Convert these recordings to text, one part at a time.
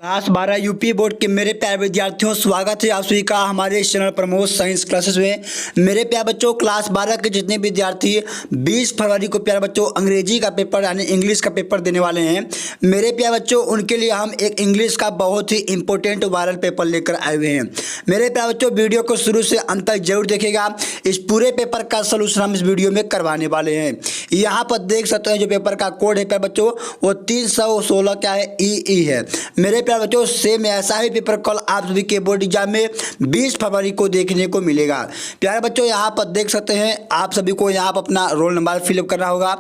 Class 12 UP board के मेरे प्यारे विद्यार्थियों, स्वागत है आप सभी का हमारे इस चैनल प्रमोद साइंस क्लासेस में। मेरे प्यारे बच्चों, क्लास 12 के जितने विद्यार्थी 20 फरवरी को प्यारे बच्चों अंग्रेजी का पेपर यानी इंग्लिश का पेपर देने वाले हैं, मेरे प्यारे बच्चों उनके लिए हम एक इंग्लिश का बहुत ही इंपॉर्टेंट वायरल पेपर लेकर आए हुए हैं। मेरे प्यारे बच्चों, वीडियो को शुरू से अंत तक जरूर देखेगा। इस पूरे पेपर का सोल्यूशन हम इस वीडियो में करवाने वाले हैं। यहाँ पर देख सकते हैं जो पेपर का कोड है प्यारे बच्चों, वो 316 क्या है, ई है। मेरे प्यारे बच्चों, सेम ऐसा ही पेपर कल आप सभी के बोर्ड एग्जाम में 20 फरवरी को देखने को मिलेगा। प्यारे बच्चों, यहाँ पर देख सकते हैं आप सभी को यहाँ पर अपना रोल नंबर फिलअप करना होगा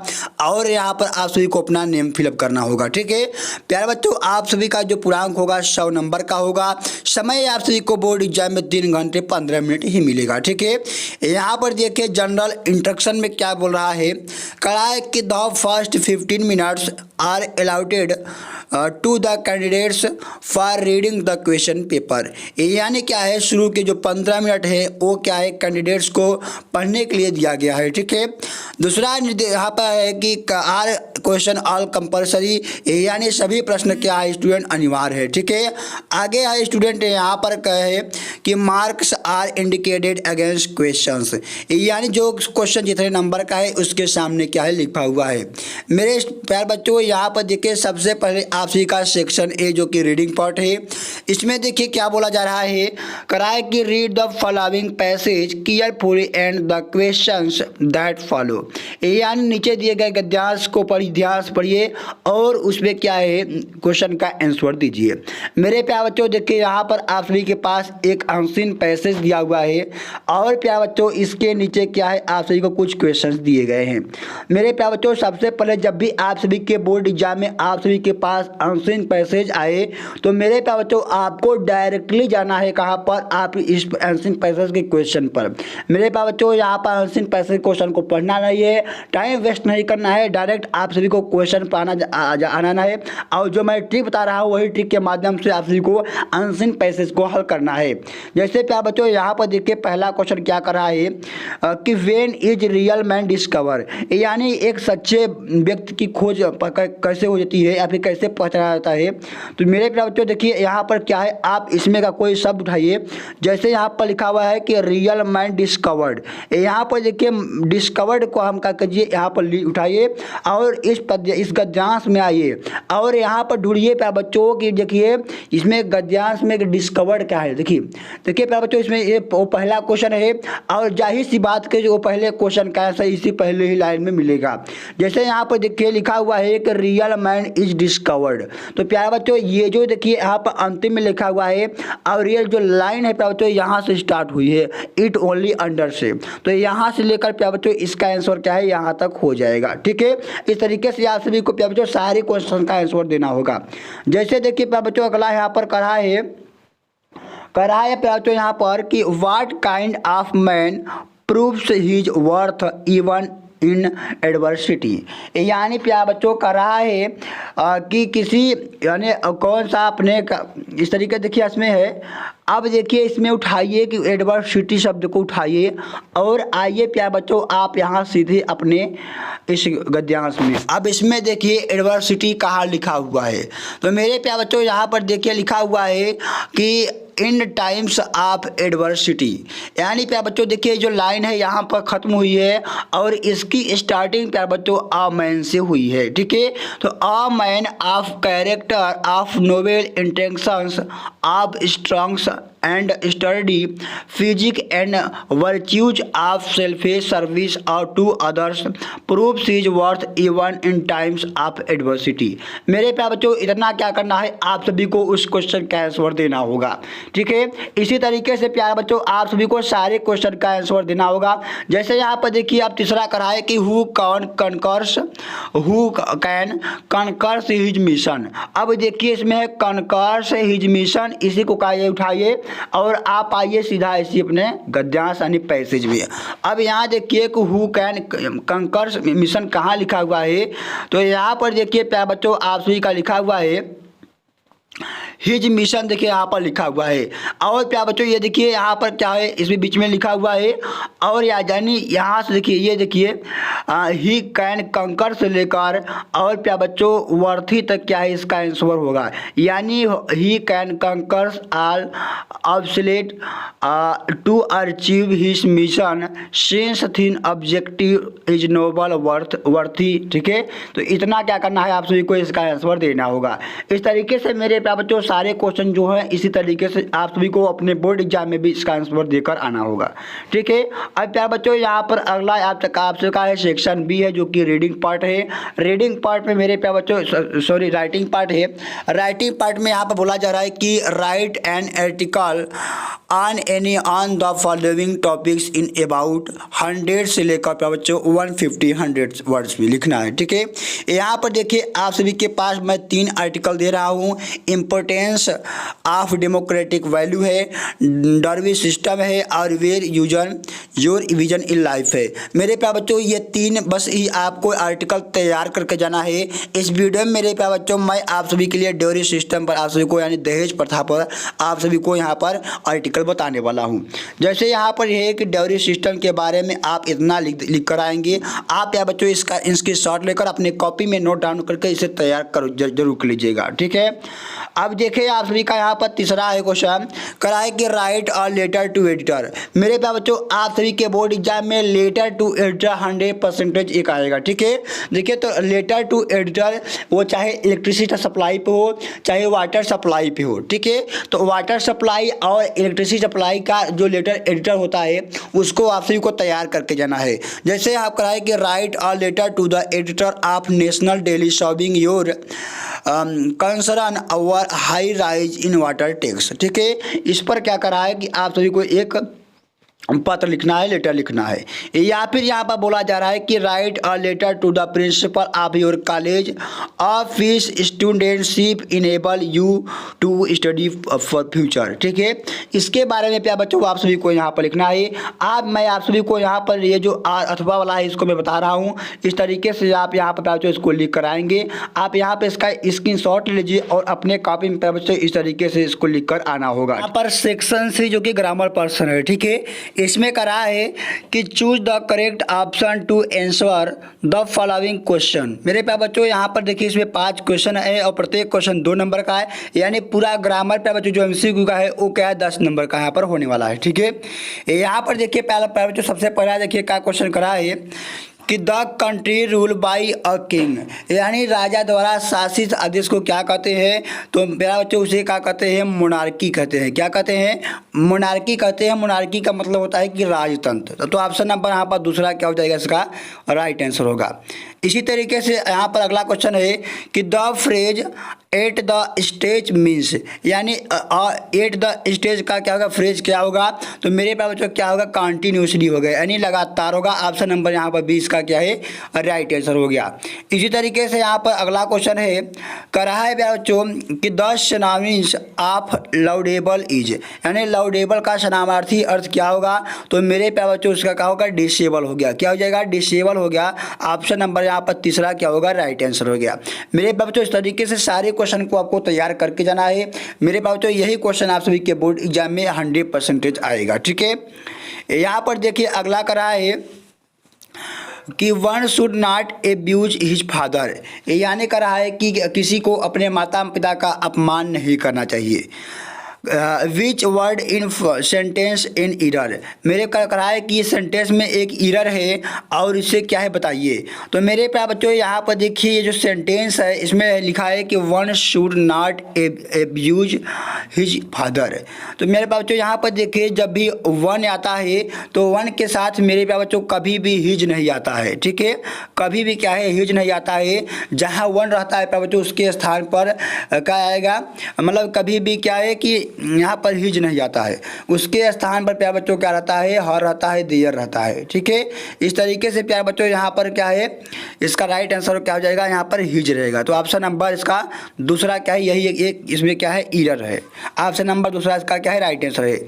और यहाँ पर आप सभी को अपना नेम फिलअप करना होगा। ठीक है प्यारे बच्चों, आप सभी का जो पूर्णांक होगा 100 नंबर का होगा। समय आप सभी को बोर्ड एग्जाम में 3 घंटे 15 मिनट ही मिलेगा। ठीक है, यहाँ पर देखिए जनरल इंस्ट्रक्शन में क्या बोल रहा है, कराए कि the first 15 minutes are allotted to the candidates for reading the question paper. यानी क्या है, शुरू के जो 15 मिनट है वो क्या है, कैंडिडेट्स को पढ़ने के लिए दिया गया है। ठीक है, दूसरा यहाँ पर है कि आर क्वेश्चन ऑल कंपलसरी, यानी सभी प्रश्न क्या है स्टूडेंट अनिवार्य है। ठीक है, आगे है स्टूडेंट यहाँ पर कहे कि marks are indicated against questions, यानी जो क्वेश्चन जितने नंबर का है उसके सामने क्या है लिखा हुआ है। मेरे प्यारे बच्चों, यहाँ पर देखिए सबसे पहले आप सभी का सेक्शन ए जो कि रीडिंग पार्ट है, इसमें देखिए क्या बोला जा रहा है, कराए कि read the following passage carefully and the questions that follow, यानी नीचे दिए गए गद्यांश को ध्यान से पढ़िए और उसमें क्या है क्वेश्चन का आंसर दीजिए। मेरे प्यारे बच्चों देखिए यहाँ पर आप सभी के पास एक अनसीन पैसेज दिया हुआ है और प्यारे बच्चों इसके नीचे क्या है आप सभी को कुछ क्वेश्चंस दिए गए हैं। मेरे प्यारे बच्चों, सबसे पहले जब भी आप सभी के बोर्ड एग्जाम में आप सभी के पास अनसीन पैसेज आए तो मेरे प्यारे बच्चों आपको डायरेक्टली जाना है कहाँ पर, आप इस अनसीन पैसेज के क्वेश्चन पर। मेरे प्यारे बच्चों, यहाँ पर अनसीन पैसेज क्वेश्चन को पढ़ना नहीं है, टाइम वेस्ट नहीं करना है, डायरेक्ट आप सभी को क्वेश्चन पर आना है और जो मैं ट्रिक बता रहा हूँ वही ट्रिक के माध्यम से आप सभी को अनसीन पैसेज को हल करना है। जैसे प्यारे बच्चों यहाँ पर देखिए पहला क्वेश्चन क्या कर रहा है कि when is real man discover, यानी एक सच्चे व्यक्ति की खोज कैसे हो जाती है या फिर कैसे पहचाना जाता है। तो मेरे प्यारे बच्चों देखिए यहाँ पर क्या है, आप इसमें का कोई शब्द उठाइए। जैसे यहाँ पर लिखा हुआ है कि रियल मैन डिस्कवर्ड, यहाँ पर देखिए डिस्कवर्ड को हम क्या कीजिए यहाँ पर उठाइए और इस गद्यांश में आइए और यहाँ पर ढूंढिए प्यारे बच्चों की, देखिए इसमें गद्यांश में डिस्कवर्ड क्या है। देखिए प्यारे बच्चों इसमें ये वो पहला क्वेश्चन है और जाहिर सी बात के जो पहले क्वेश्चन का आंसर इसी पहले ही लाइन में मिलेगा। जैसे यहाँ पर देखिए लिखा हुआ है कि रियल मैन इज डिस्कवर्ड, तो प्यारे बच्चों ये जो देखिए यहाँ पर अंतिम में लिखा हुआ है और ये जो लाइन है प्यारे बच्चों यहाँ से स्टार्ट हुई है, इट ओनली अंडर से, तो यहाँ से लेकर प्यारे बच्चों इसका आंसर क्या है यहाँ तक हो जाएगा। ठीक है, इस तरीके से आप सभी को प्यारे बच्चों सारे क्वेश्चन का आंसर देना होगा। जैसे देखिए प्यारे बच्चों अगला यहाँ पर करा है प्यारे बच्चों यहाँ पर कि what kind of man proves his worth even in adversity, यानी प्यारे बच्चों कर रहा है कि किसी यानी कौन सा अपने इस तरीके देखिए इसमें है। अब देखिए इसमें उठाइए कि एडवर्सिटी शब्द को उठाइए और आइए प्यारे बच्चों आप यहाँ सीधे अपने इस गद्यांश में। अब इसमें देखिए एडवर्सिटी कहाँ लिखा हुआ है, तो मेरे प्यारे बच्चों यहाँ पर देखिए लिखा हुआ है कि इन टाइम्स ऑफ एडवर्सिटी, यानी प्यारे बच्चों देखिए जो लाइन है यहाँ पर ख़त्म हुई है और इसकी स्टार्टिंग प्यारे बच्चों अ मैन से हुई है। ठीक है, तो a man of character of noble intentions of strongs and study physique and virtues of selfish service और to others proves his worth even in times of adversity. मेरे प्यारे बच्चों इतना क्या करना है, आप सभी को उस क्वेश्चन का आंसर देना होगा। ठीक है, इसी तरीके से प्यारे बच्चों आप सभी को सारे क्वेश्चन का आंसर देना होगा। जैसे यहाँ पर देखिए आप तीसरा कराए कि हु कैन कनकर्स हिज मिशन। अब देखिए इसमें है कनकर्स हिज मिशन, इसी को काइए उठाइए और आप आइए सीधा इसी अपने गद्यांश यानी पैसेज में। अब यहाँ देखिए कि हु कैन कंकर्स मिशन कहाँ लिखा हुआ है, तो यहाँ पर देखिए प्यारे बच्चों आप सभी का लिखा हुआ है हिज मिशन देखिए यहाँ पर लिखा हुआ है। और क्या बच्चों ये देखिए यहाँ पर क्या है, इसमें बीच में लिखा हुआ है। और यानी यहाँ से देखिए, ये देखिए ही कैन कंकर से लेकर और क्या बच्चों वर्थी तक क्या है इसका आंसर होगा। यानी he can conquer all obsolete to achieve his mission since thin objective is noble worthy. ठीक है, तो इतना क्या करना है, आप सभी को इसका आंसर देना होगा। इस तरीके से मेरे प्यारे बच्चों सारे क्वेश्चन जो है इसी तरीके से आप सभी को अपने बोर्ड एग्जाम में भी इसका आंसर देकर आना होगा। ठीक है, अब प्यारे बच्चों यहाँ पर अगला आपसे का है सेक्शन बी है, जो कि रीडिंग पार्ट है। रीडिंग पार्ट में मेरे प्यारे बच्चों सॉरी राइटिंग पार्ट है। राइटिंग पार्ट में यहाँ पर बोला जा रहा है कि right an article on any on the following topics in about 100 से लेकर प्यारे बच्चों 150 वर्ड्स में लिखना है। ठीक है, यहाँ पर देखिए आप सभी के पास मैं 3 आर्टिकल दे रहा हूँ। इम्पोर्टेंस ऑफ डेमोक्रेटिक वैल्यू है, डर्वी सिस्टम है, और where using your vision in life है। मेरे प्यारे बच्चों ये 3 बस ही आपको आर्टिकल तैयार करके जाना है। इस वीडियो में मेरे प्यारे बच्चों मैं आप सभी के लिए ड्योरी सिस्टम पर आप सभी को यानी दहेज प्रथा पर आप सभी को यहाँ पर आर्टिकल बताने वाला हूँ। जैसे यहाँ पर यह है कि ड्योरी सिस्टम के बारे में आप इतना लिख कर आएंगे। आप प्यारे बच्चों इसकी शॉर्ट लेकर अपने कॉपी में नोट डाउन करके इसे तैयार करो, जरूर कर लीजिएगा। ठीक है, अब देखिए आप सभी का यहाँ पर तीसरा है क्वेश्चन करा है कि write a letter to editor. मेरे प्यारे बच्चों आप सभी के बोर्ड एग्जाम में लेटर टू एडिटर 100% एक आएगा। ठीक है, देखिए तो लेटर टू एडिटर वो चाहे इलेक्ट्रिसिटी सप्लाई पे हो चाहे वाटर सप्लाई पे हो। ठीक है, तो वाटर सप्लाई और इलेक्ट्रिसिटी सप्लाई का जो लेटर एडिटर होता है उसको आप सभी को तैयार करके जाना है। जैसे आप कराए कि write a letter to the editor of national daily shopping your concern over high rise in water tax. ठीक है, इस पर क्या करा है कि आप सभी को एक पत्र लिखना है, लेटर लिखना है। या फिर यहाँ पर बोला जा रहा है कि write a letter to the principal of your college of fees studentship enable you to study for future. ठीक है, इसके बारे में प्यारे बच्चों आप सभी को यहाँ पर लिखना है। मैं आप सभी को यहाँ पर ये जो अथवा वाला है इसको मैं बता रहा हूँ, इस तरीके से आप यहाँ पर प्यारे बच्चों इसको लिख कर आएंगे। आप यहाँ पर इसका स्क्रीनशॉट लीजिए और अपने कॉपी में प्यारे बच्चों इस तरीके से इसको लिख कर आना होगा। यहाँ पर सेक्शन सी जो कि ग्रामर पर्सन है। ठीक है, इसमें करा है कि choose the correct option to answer the following question. मेरे प्यारे बच्चों यहाँ पर देखिए इसमें 5 क्वेश्चन है और प्रत्येक क्वेश्चन 2 नंबर का है। यानी पूरा ग्रामर प्यारे बच्चों जो एमसीक्यू का है वो क्या है 10 नंबर का यहाँ पर होने वाला है। ठीक है, यहाँ पर देखिए प्यारे बच्चों सबसे पहला देखिए क्या क्वेश्चन करा है कि the country rule by a king, यानी राजा द्वारा शासित आदेश को क्या कहते हैं। तो मेरा बच्चों उसे क्या कहते हैं, मोनार्की कहते हैं। क्या कहते हैं, मोनार्की कहते हैं। मोनार्की का मतलब होता है कि राजतंत्र। तो ऑप्शन नंबर यहाँ पर दूसरा क्या हो जाएगा, इसका राइट आंसर होगा। इसी तरीके से यहाँ पर अगला क्वेश्चन है कि the phrase at the stage means, यानी एट द स्टेज का क्या होगा, फ्रेज क्या होगा। तो मेरे प्यारे बच्चों क्या होगा, कंटिन्यूसली हो गया, यानी लगातार होगा। ऑप्शन नंबर यहाँ पर 20 का क्या है, राइट आंसर हो गया। इसी तरीके से यहाँ पर अगला क्वेश्चन है करा है प्यारे बच्चों कि द सिनोनिम्स ऑफ लाउडेबल इज, यानी लाउडेबल का समानार्थी अर्थ क्या होगा। तो मेरे प्यारे बच्चों उसका क्या होगा, डिसेबल हो गया। क्या हो जाएगा, डिसेबल हो गया। ऑप्शन नंबर यहाँ पर तीसरा क्या होगा, राइट आंसर हो गया। मेरे बच्चों इस तरीके से सारे क्वेश्चन को आपको तैयार करके जाना है। मेरे बच्चों यही क्वेश्चन आप सभी के बोर्ड एग्जाम में 100% आएगा। ठीक है, यहाँ पर देखिए अगला करा है कि one should not abuse his father, यानी करा है कि किसी को अपने माता पिता का अपमान नहीं करना चाहिए। Which word in sentence in error, मेरे करा है कि सेंटेंस में एक इरर है और इसे क्या है बताइए। तो मेरे प्यारे बच्चों यहाँ पर देखिए ये जो सेंटेंस है इसमें लिखा है कि one should not abuse his father. तो मेरे प्यारे बच्चों यहाँ पर देखिए जब भी वन आता है तो वन के साथ मेरे प्यारे बच्चों कभी भी हिज नहीं आता है। ठीक है, कभी भी क्या है, हिज नहीं आता है। जहाँ वन रहता है प्यारे बच्चों उसके स्थान पर क्या आएगा, मतलब कभी भी क्या है कि यहाँ पर हिज नहीं आता है, उसके स्थान पर प्यारे बच्चों क्या रहता है, हर रहता है, देयर रहता है। ठीक है, इस तरीके से प्यारे बच्चों यहाँ पर क्या है, इसका राइट आंसर क्या हो जाएगा, यहाँ पर हिज रहेगा। तो ऑप्शन नंबर इसका दूसरा क्या है, यही एक इसमें क्या है, ईरर है। ऑप्शन नंबर दूसरा इसका क्या है, राइट आंसर है।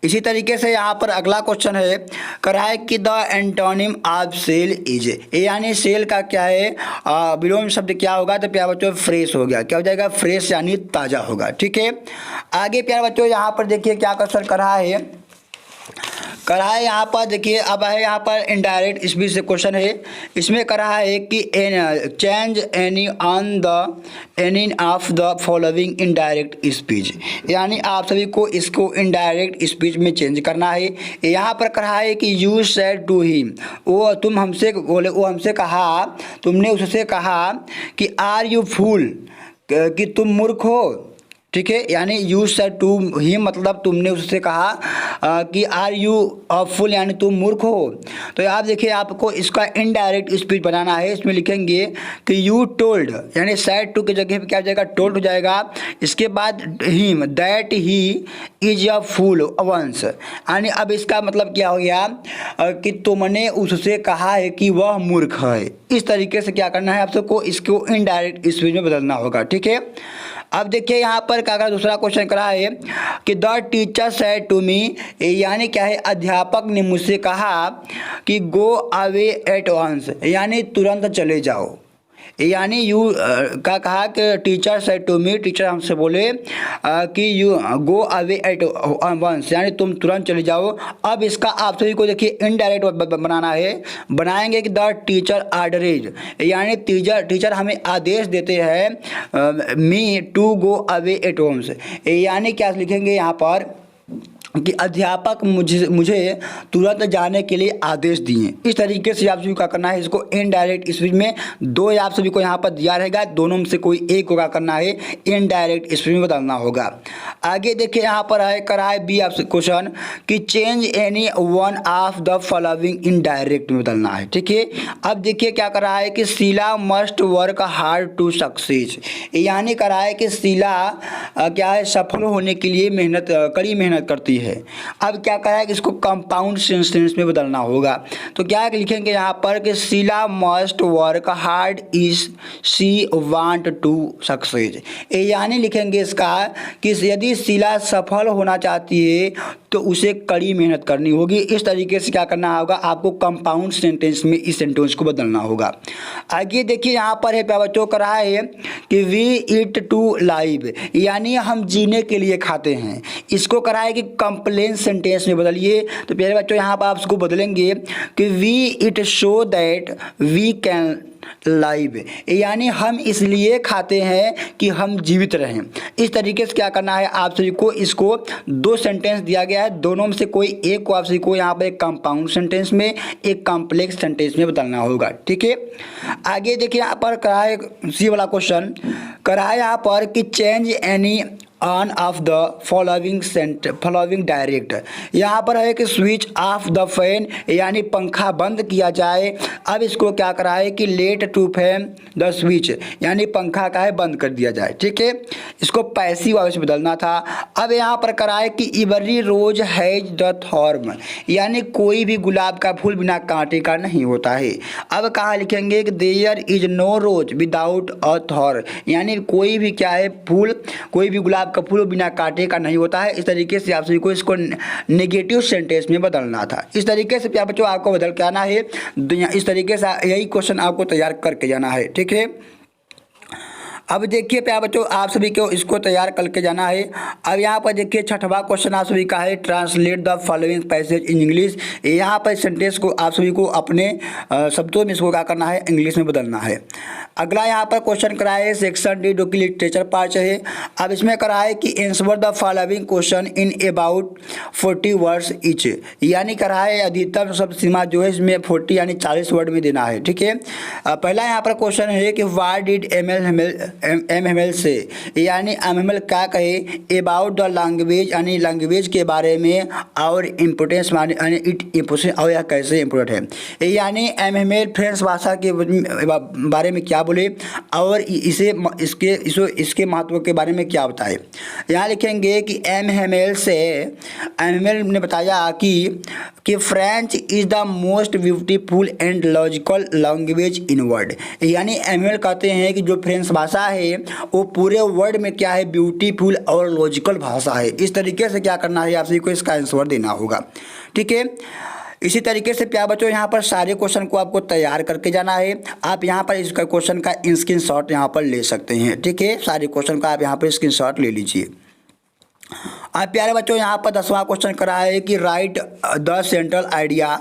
इसी तरीके से यहाँ पर अगला क्वेश्चन है, कराए कि the antonym of sale is, यानी सेल का क्या है, विलोम शब्द क्या होगा, तो प्यारे बच्चों फ्रेश हो गया, क्या हो जाएगा, फ्रेश यानी ताज़ा होगा। ठीक है, आगे प्यारे बच्चों यहाँ पर देखिए क्या क्वेश्चन करा है, यहाँ पर देखिए, अब है यहाँ पर इनडायरेक्ट स्पीच से क्वेश्चन है। इसमें करा है कि change any on the any of the following indirect speech, यानी आप सभी को इसको इनडायरेक्ट स्पीच में चेंज करना है। यहाँ पर कहा है कि यू सेड टू हिम, वो तुम हमसे बोले, वो हमसे कहा, तुमने उससे कहा कि आर यू फूल, कि तुम मूर्ख हो। ठीक है, यानी यू सेड टू हिम मतलब तुमने उससे कहा कि आर यू फुल, यानी तुम मूर्ख हो। तो आप देखिए, आपको इसका इनडायरेक्ट स्पीच बनाना है। इसमें लिखेंगे कि यू टोल्ड, यानी सेड टू की जगह पे क्या हो जाएगा, टोल्ड हो जाएगा। इसके बाद him, that he is a fool once, यानी अब इसका मतलब क्या हो गया कि तुमने उससे कहा है कि वह मूर्ख है। इस तरीके से क्या करना है, आप सबको इसको इनडायरेक्ट स्पीच में बदलना होगा। ठीक है, अब देखिए यहाँ पर क्या करा, दूसरा क्वेश्चन करा है कि the teacher said to me, यानी क्या है, अध्यापक ने मुझसे कहा कि गो अवे एट वंस, यानी तुरंत चले जाओ। यानी यू का कहा कि teacher said to me, teacher हमसे बोले कि you go away at once, यानी तुम तुरंत चले जाओ। अब इसका आप सभी को देखिए इनडायरेक्ट बनाना है, बनाएंगे कि द टीचर ऑर्डरेज, यानी टीचर हमें आदेश देते हैं me to go away at once, यानी क्या लिखेंगे यहाँ पर कि अध्यापक मुझे तुरंत जाने के लिए आदेश दिए। इस तरीके से आप सभी को क्या करना है, इसको इनडायरेक्ट स्पीच में, दो आप सभी को यहाँ पर दिया रहेगा, दोनों में से कोई एक को क्या करना है, इनडायरेक्ट स्पीच में बदलना होगा। आगे देखिए यहाँ पर है, करा है बी आपसे क्वेश्चन कि change any one of the following indirect में बदलना है। ठीक है, अब देखिए क्या करा है कि Sheela must work hard to success, यानी करा है कि शीला क्या है, सफल होने के लिए कड़ी मेहनत करती है। अब क्या करा है कि इसको कंपाउंड सेंटेंस में बदलना होगा। तो क्या लिखेंगे यहाँ पर कि Sheela must work hard is she want to success, यानी लिखेंगे इसका कि यदि शीला सफल होना चाहती है तो उसे कड़ी मेहनत करनी होगी। इस तरीके से क्या करना होगा, आपको कंपाउंड सेंटेंस में इस सेंटेंस को बदलना होगा। आगे देखिए यहाँ पर है प्यारे बच्चों, करा है कि वी ईट टू लाइव, यानी हम जीने के लिए खाते हैं। इसको करा है कि कंप्लेन सेंटेंस में बदलिए। तो प्यारे बच्चों यहाँ पर आप इसको बदलेंगे कि we eat so that we can live, यानी हम इसलिए खाते हैं कि हम जीवित रहें। इस तरीके से क्या करना है, आप सभी को इसको दो सेंटेंस दिया गया है, दोनों में से कोई एक को आप सभी को यहाँ पर एक कंपाउंड सेंटेंस में, एक कॉम्प्लेक्स सेंटेंस में बदलना होगा। ठीक है, आगे देखिए यहाँ पर कराए सी वाला क्वेश्चन, कराए यहाँ पर कि change any on off the following direct, यहाँ पर है कि स्विच ऑफ द फैन, यानी पंखा बंद किया जाए। अब इसको क्या करा है कि let to fan the switch, यानी पंखा का है बंद कर दिया जाए। ठीक है, इसको पैसिव वॉइस बदलना था। अब यहाँ पर करा है कि every rose has the thorn, यानी कोई भी गुलाब का फूल बिना कांटे का नहीं होता है। अब कहाँ लिखेंगे कि there is no rose without a thorn, यानी कोई भी क्या है फूल, कोई भी गुलाब का फूल बिना कांटे का नहीं होता है। इस तरीके से आप सभी को इसको नेगेटिव सेंटेंस में बदलना था। इस तरीके से प्यारे बच्चों आपको बदल के आना है, इस तरीके से यही क्वेश्चन आपको तैयार करके जाना है। ठीक है, अब देखिए प्यारे बच्चों आप सभी को इसको तैयार करके जाना है। अब यहाँ पर देखिए छठवां क्वेश्चन आप सभी का है, translate the following passage in English. यहाँ पर सेंटेंस को आप सभी को अपने शब्दों में इसको क्या करना है, इंग्लिश में बदलना है। अगला यहाँ पर क्वेश्चन करा है सेक्शन डी, जो कि लिटरेचर पार्ट है। अब इसमें करा है कि answer the following question in about 40 words each, यानी करा है अधिकतम शब्द सीमा जो है इसमें 40 यानी 40 वर्ड में देना है। ठीक है, पहला यहाँ पर क्वेश्चन है कि व्हाई डिड एम एमएमएल से, यानी एमएमएल क्या कहे अबाउट द लैंग्वेज, यानी लैंग्वेज के बारे में और इम्पोर्टेंस यानी इट इम्पोर्टेंट और यह कैसे इम्पोर्टेंट है। यानी एमएमएल फ्रेंच भाषा के बारे में क्या बोले और इसके महत्व के बारे में क्या बताए। यहाँ लिखेंगे कि एमएमएल ने बताया कि French is the most beautiful and logical language in world, यानी एमएमएल कहते हैं कि जो फ्रेंच भाषा है वो पूरे वर्ल्ड में क्या है, ब्यूटीफुल और लॉजिकल भाषा है। इस तरीके से क्या करना है, आप सभी को इसका आंसर देना होगा। ठीक है, इसी तरीके से प्यारे बच्चों यहाँ पर सारे क्वेश्चन को आपको तैयार करके जाना है। आप यहाँ पर इसका क्वेश्चन का स्क्रीनशॉट यहाँ पर ले सकते हैं। ठीक है, सारे क्वेश्चन का आप यहाँ पर स्क्रीनशॉट ले लीजिए। आप प्यारे बच्चों यहाँ पर 10वां क्वेश्चन करा है कि right the central idea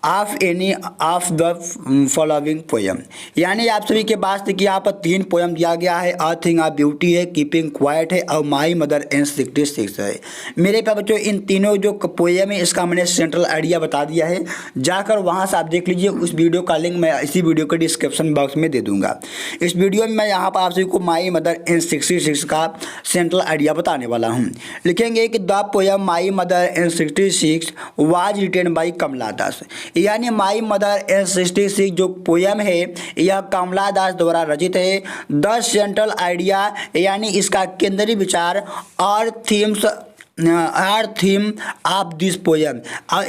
of any of the following poem, यानी आप सभी के पास देखिए यहाँ पर 3 पोएम दिया गया है। अ थिंग ऑफ ब्यूटी है, कीपिंग क्वाइट है और माई मदर एंड 66 है। मेरे प्यारे बच्चों इन तीनों जो पोएम है इसका मैंने सेंट्रल आइडिया बता दिया है, जाकर वहाँ से आप देख लीजिए। उस वीडियो का लिंक मैं इसी वीडियो के डिस्क्रिप्शन बॉक्स में दे दूंगा। इस वीडियो में मैं यहाँ पर आप सभी को माई मदर एंड 66 का सेंट्रल आइडिया बताने वाला हूँ। लिखेंगे कि the poem my mother and 66 was written by Kamala Das, यानी माई मदर एंड 66 जो पोएम है यह कमला दास द्वारा रचित है। द सेंट्रल आइडिया यानी इसका केंद्रीय विचार और थीम ऑफ दिस पोएम,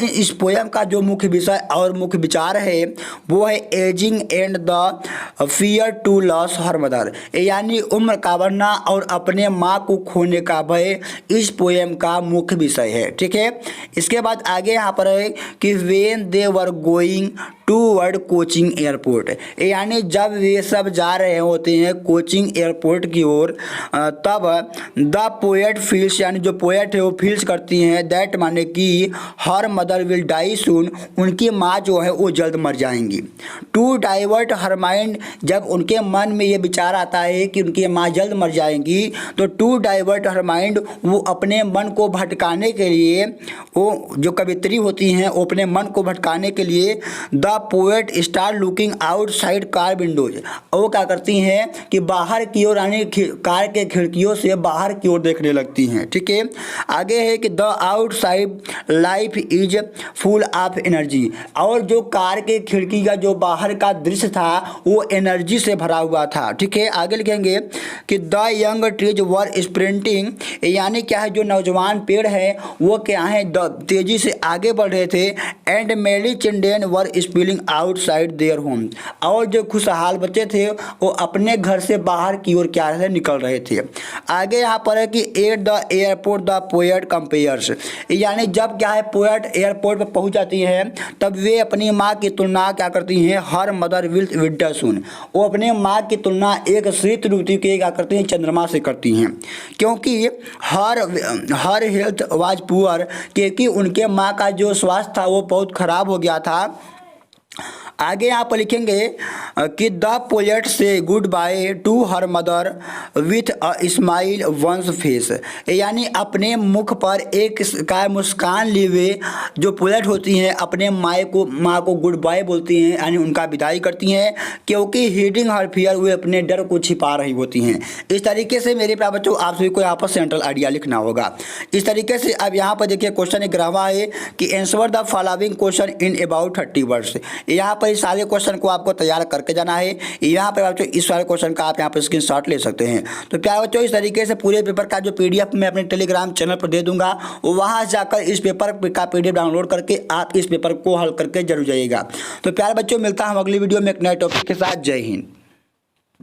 इस पोएम का जो मुख्य विषय और मुख्य विचार है वो है aging and the fear to loss her mother, यानी उम्र का बढ़ना और अपने माँ को खोने का भय इस पोएम का मुख्य विषय है। ठीक है, इसके बाद आगे यहाँ पर है कि when they were going toward coaching airport, यानी जब वे सब जा रहे होते हैं कोचिंग एयरपोर्ट की ओर, तब द पोएट फील्स, यानी जो पोएट है वो फील्स करती हैं दैट, माने कि हर मदर विल डाई सून, उनकी माँ जो है वो जल्द मर जाएंगी। टू डाइवर्ट हर माइंड, जब उनके मन में ये विचार आता है कि उनकी माँ जल्द मर जाएंगी तो टू डाइवर्ट हर माइंड, वो अपने मन को भटकाने के लिए, वो जो कवित्री होती हैं वो अपने मन को भटकाने के लिए the poet star looking outside car Windows, वो क्या करती हैं कि बाहर की ओर, यानी कार के खिड़कियों से बाहर की ओर देखने लगती हैं। ठीक है, आगे है कि the outside life is full of energy, और जो कार के खिड़की का जो बाहर का दृश्य था वो एनर्जी से भरा हुआ था। ठीक है, आगे लिखेंगे कि the young trees were sprinting, यानी क्या है जो नौजवान पेड़ है वो क्या है तेजी से आगे बढ़ रहे थे। एंड मेरी children were spilling outside their home, और जो खुशहाल बच्चे थे वो अपने घर से बाहर की ओर क्या है निकल रहे थे। आगे यहाँ पर है कि at the airport the poet compares, यानी जब क्या है पोएट एयरपोर्ट पर पहुंच जाती है तब वे अपनी माँ की तुलना क्या करती हैं, हर मदर विल विंटर सून, वो अपने माँ की तुलना एक शीत ऋतु के क्या करती हैं, चंद्रमा से करती हैं, क्योंकि हर हेल्थ वाज पुअर, क्योंकि उनके माँ का जो स्वास्थ्य था वो बहुत खराब हो गया था। आगे यहाँ पर लिखेंगे कि the poet say good bye to her mother with a smile once face, यानी अपने मुख पर एक का मुस्कान लिए हुए जो पोएट होती हैं अपने माँ को गुड बाय बोलती हैं, यानी उनका विदाई करती हैं, क्योंकि हीडिंग हर फियर, वे अपने डर को छिपा रही होती हैं। इस तरीके से मेरे प्यारे बच्चों आप सभी को यहाँ पर सेंट्रल आइडिया लिखना होगा। इस तरीके से अब यहाँ पर देखिए क्वेश्चन 11वां है कि answer the following question in about 30 words, यहाँ पर इस सारे क्वेश्चन को आपको तैयार करके जाना है। यहाँ पर बच्चों इस सारे क्वेश्चन का आप यहाँ पर स्क्रीनशॉट ले सकते हैं। तो प्यारे बच्चों इस तरीके से पूरे पेपर का जो PDF मैं अपने टेलीग्राम चैनल पर दे दूंगा, वहाँ जाकर इस पेपर का PDF डाउनलोड करके आप इस पेपर को हल करके जरूर जाइएगा। तो प्यारे बच्चों मिलता है हम अगली वीडियो में एक नए टॉपिक के साथ। जय हिंद।